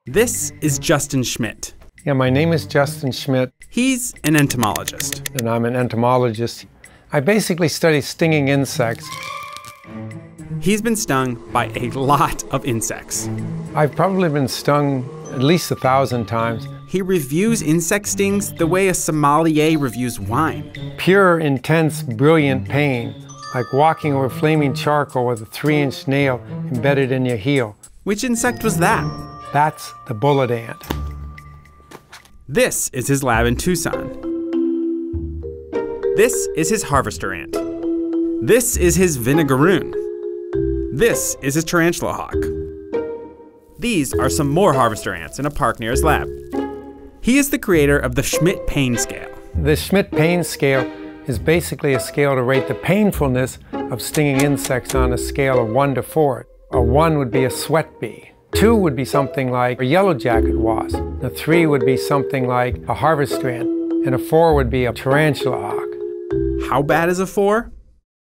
This is Justin Schmidt. Yeah, my name is Justin Schmidt. He's an entomologist. And I'm an entomologist. I basically study stinging insects. He's been stung by a lot of insects. I've probably been stung at least 1,000 times. He reviews insect stings the way a sommelier reviews wine. Pure, intense, brilliant pain, like walking over flaming charcoal with a 3-inch nail embedded in your heel. Which insect was that? That's the bullet ant. This is his lab in Tucson. This is his harvester ant. This is his vinegaroon. This is his tarantula hawk. These are some more harvester ants in a park near his lab. He is the creator of the Schmidt pain scale. The Schmidt pain scale is basically a scale to rate the painfulness of stinging insects on a scale of 1 to 4. A 1 would be a sweat bee. 2 would be something like a yellow jacket wasp. A 3 would be something like a harvester ant. And a 4 would be a tarantula hawk. How bad is a 4?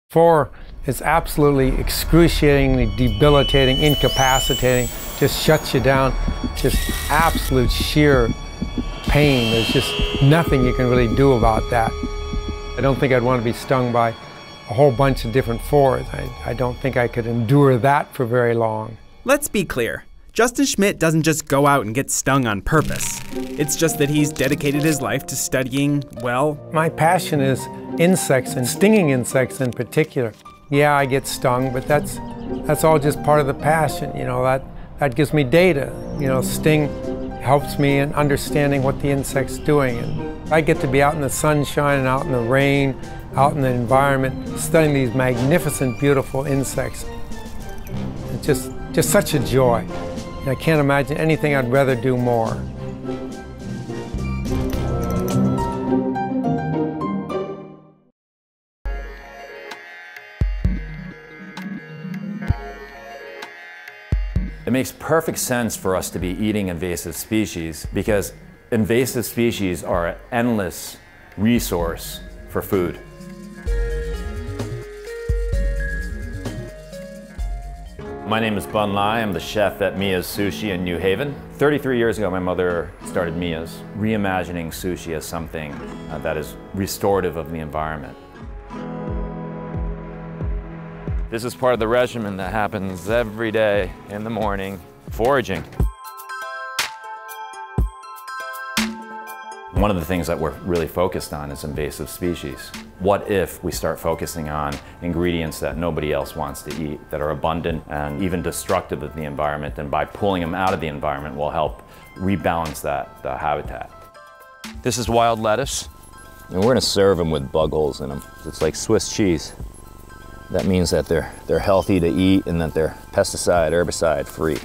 4 is absolutely excruciatingly debilitating, incapacitating, just shuts you down, just absolute sheer pain. There's just nothing you can really do about that. I don't think I'd want to be stung by a whole bunch of different 4s. I don't think I could endure that for very long. Let's be clear. Justin Schmidt doesn't just go out and get stung on purpose. It's just that he's dedicated his life to studying, well... My passion is insects, and stinging insects in particular. Yeah, I get stung, but that's all just part of the passion. You know, that gives me data. You know, sting helps me in understanding what the insect's doing. And I get to be out in the sunshine and out in the rain, out in the environment, studying these magnificent, beautiful insects. It's just such a joy. I can't imagine anything I'd rather do more. It makes perfect sense for us to be eating invasive species because invasive species are an endless resource for food. My name is Bun Lai. I'm the chef at Mia's Sushi in New Haven. 33 years ago, my mother started Mia's, reimagining sushi as something that is restorative of the environment. This is part of the regimen that happens every day in the morning, foraging. One of the things that we're really focused on is invasive species. What if we start focusing on ingredients that nobody else wants to eat, that are abundant and even destructive of the environment, and by pulling them out of the environment will help rebalance the habitat. This is wild lettuce. And we're gonna serve them with bug holes in them. It's like Swiss cheese. That means that they're healthy to eat and that they're pesticide, herbicide free.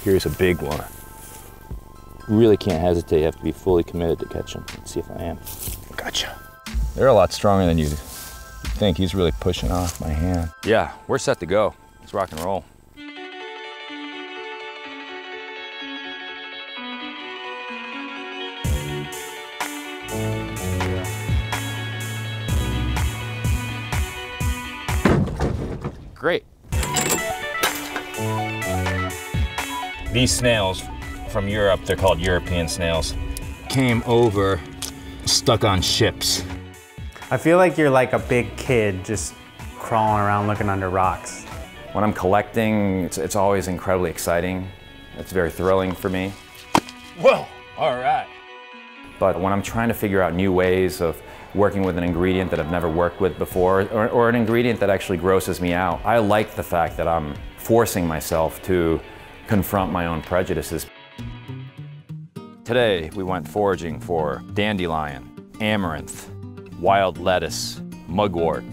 Here's a big one. You really can't hesitate, you have to be fully committed to catch him. Let's see if I am. Gotcha. They're a lot stronger than you think. He's really pushing off my hand. Yeah, we're set to go. Let's rock and roll. Great. These snails from Europe, they're called European snails, came over, stuck on ships. I feel like you're like a big kid just crawling around looking under rocks. When I'm collecting, it's always incredibly exciting. It's very thrilling for me. Whoa, all right. But when I'm trying to figure out new ways of working with an ingredient that I've never worked with before, or an ingredient that actually grosses me out, I like the fact that I'm forcing myself to confront my own prejudices. Today, we went foraging for dandelion, amaranth, wild lettuce, mugwort,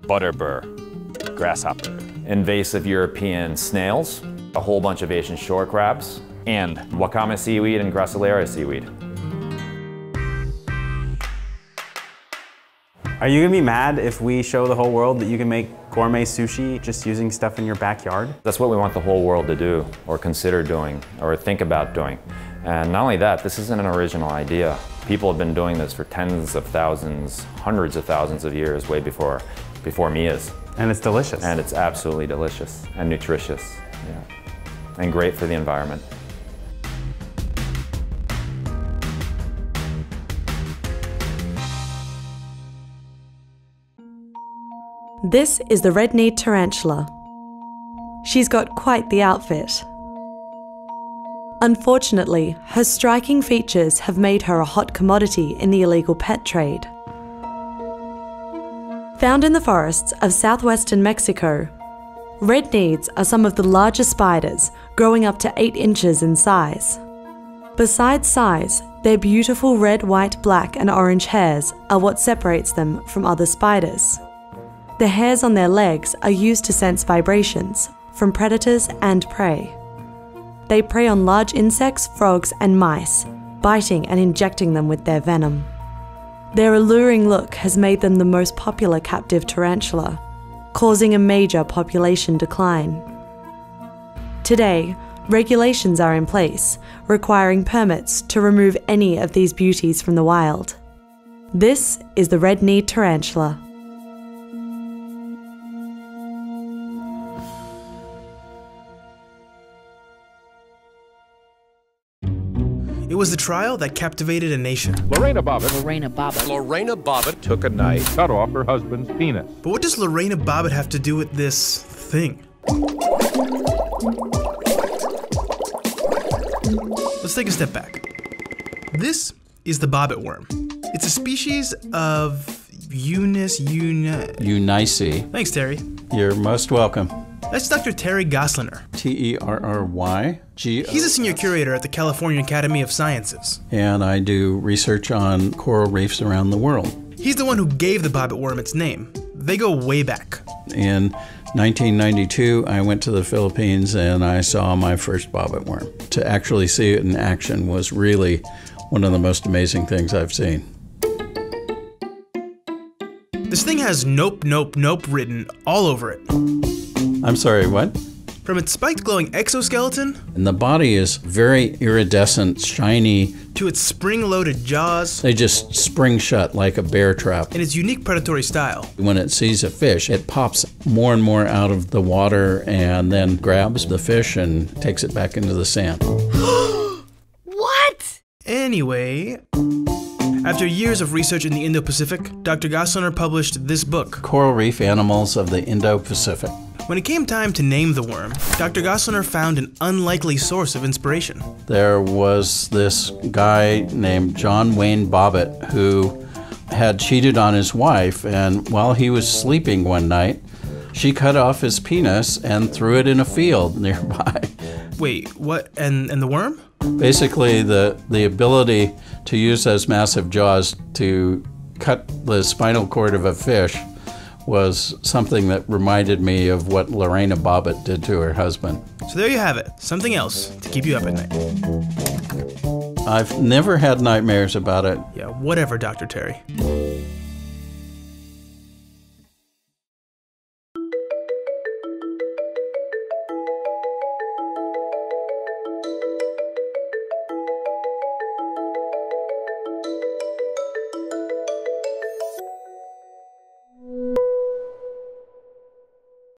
butterbur, grasshopper, Invasive European snails, a whole bunch of Asian shore crabs, and wakame seaweed and gracilaria seaweed. Are you gonna be mad if we show the whole world that you can make gourmet sushi just using stuff in your backyard? That's what we want the whole world to do, or consider doing, or think about doing. And not only that, this isn't an original idea. People have been doing this for tens of thousands, hundreds of thousands of years, way before Mia's. And it's delicious. And it's absolutely delicious and nutritious. Yeah. And great for the environment. This is the red-kneed tarantula. She's got quite the outfit. Unfortunately, her striking features have made her a hot commodity in the illegal pet trade. Found in the forests of southwestern Mexico, red-kneeds are some of the largest spiders, growing up to 8 inches in size. Besides size, their beautiful red, white, black and orange hairs are what separates them from other spiders. The hairs on their legs are used to sense vibrations from predators and prey. They prey on large insects, frogs and mice, biting and injecting them with their venom. Their alluring look has made them the most popular captive tarantula, causing a major population decline. Today, regulations are in place, requiring permits to remove any of these beauties from the wild. This is the red-kneed tarantula. It was the trial that captivated a nation. Lorena Bobbitt took a knife, cut off her husband's penis. But what does Lorena Bobbitt have to do with this thing? Let's take a step back. This is the bobbit worm. It's a species of Unice. Thanks, Terry. You're most welcome. That's Dr. Terry Gosseliner. Terry. He's a senior curator at the California Academy of Sciences. And I do research on coral reefs around the world. He's the one who gave the bobbit worm its name. They go way back. In 1992, I went to the Philippines and I saw my first bobbit worm. To actually see it in action was really one of the most amazing things I've seen. This thing has nope, nope, nope written all over it. I'm sorry, what? From its spiked glowing exoskeleton, And the body is very iridescent, shiny. to its spring-loaded jaws, They just spring shut like a bear trap. and its unique predatory style. When it sees a fish, it pops more and more out of the water and then grabs the fish and takes it back into the sand. What? Anyway, after years of research in the Indo-Pacific, Dr. Gosseliner published this book. Coral reef animals of the Indo-Pacific. When it came time to name the worm, Dr. Gosseliner found an unlikely source of inspiration. There was this guy named John Wayne Bobbitt who had cheated on his wife, and while he was sleeping one night, she cut off his penis and threw it in a field nearby. Wait, what? And the worm? Basically, the ability to use those massive jaws to cut the spinal cord of a fish was something that reminded me of what Lorena Bobbitt did to her husband. So there you have it, something else to keep you up at night. I've never had nightmares about it. Yeah, whatever, Dr. Terry.